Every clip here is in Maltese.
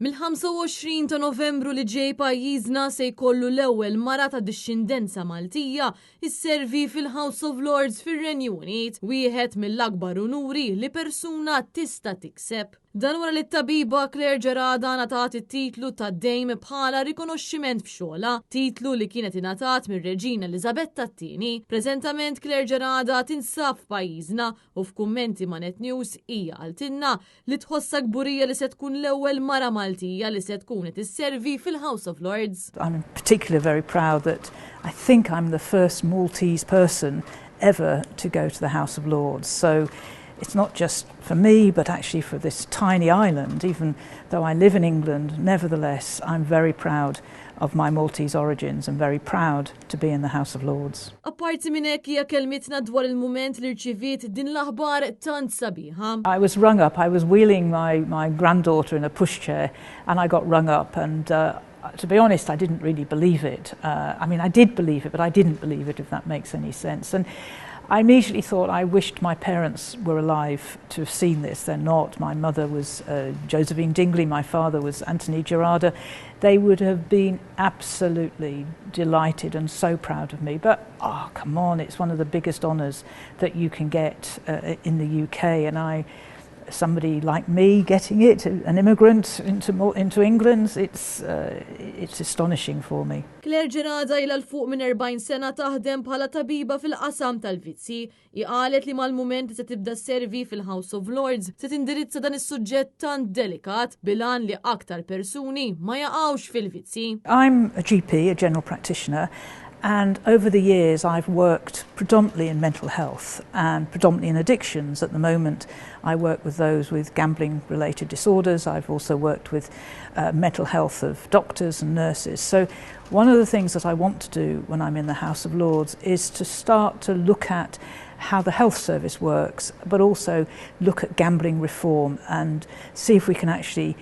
Mill-25 ta' Novembru li ġej pajjiżna se jkollu l-ewwel mara ta' dixxindenza Maltija isservi fil-House of Lords fir-Renju Unit, wieħed mill-akbar unuri li persuna tista' tikseb. Dan wara li t-tabiba Claire Ġerada ngħatat it-titlu ta' dejm bħala rikonoxximent f'xogħla, titlu li kienet ingħatat mir-Reġina Elisabetta II. Preżentament Claire Ġerada tinsab f'pajjiżna u f'kummenti ma' Net News hija qaltilna li tħossha kburija li se tkun l-ewwel mara Maltija li se tkun qed isservi fil-House of Lords. I'm particularly very proud that I think I'm the first Maltese person ever to go to the House of Lords. So it's not just for me, but actually for this tiny island, even though I live in England, nevertheless, I'm very proud of my Maltese origins and very proud to be in the House of Lords. Apparti minn hekk hija kelmitna dwar il-mument li rċiviet din l-aħbar tant sabiħa. I was rung up. I was wheeling my granddaughter in a pushchair and I got rung up and to be honest, I didn't really believe it. I mean, I did believe it, but I didn't believe it, if that makes any sense. And I immediately thought I wished my parents were alive to have seen this. They're not. My mother was Josephine Dingley, my father was Anthony Gerarda. They would have been absolutely delighted and so proud of me. But, oh, come on, it's one of the biggest honours that you can get in the UK. And somebody like me getting it, an immigrant into England, it's astonishing for me. Claire Ġerada ilha l-fuq minn 40 sena taħdem bħala tabiba fil-qasam tal-vizzi. Qalet li mal-mument li se tibda sservi fil-House of Lords se tindirizza dan is-suġġett tant delikat bilan li aktar persuni ma jaqgħux fil-vizzi. I'm a GP, a general practitioner. And over the years, I've worked predominantly in mental health and predominantly in addictions. At the moment, I work with those with gambling-related disorders. I've also worked with mental health of doctors and nurses. So one of the things that I want to do when I'm in the House of Lords is to start to look at how the health service works, but also look at gambling reform and see if we can actually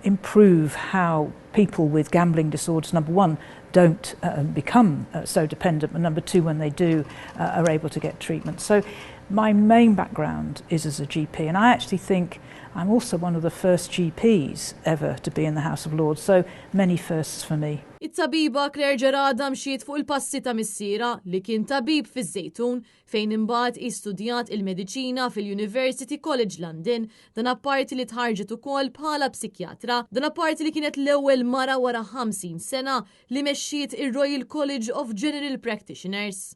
improve how people with gambling disorders, number one, don't become so dependent, but number two, when they do, are able to get treatment. So my main background is as a GP, and I actually think I'm also one of the first GPs ever to be in the House of Lords, so many firsts for me. It-tabiba Claire Ġerada mxiet fuq il-passi ta' missiera li kien tabib fiż-Żejtun fejn imbagħad istudjat il-mediċina fil-University College London, dan apparti li tħarġet ukoll bħala psikjatra, dan apparti li kienet l-ewwel mara wara 50 sena li mexxiet ir-Royal College of General Practitioners.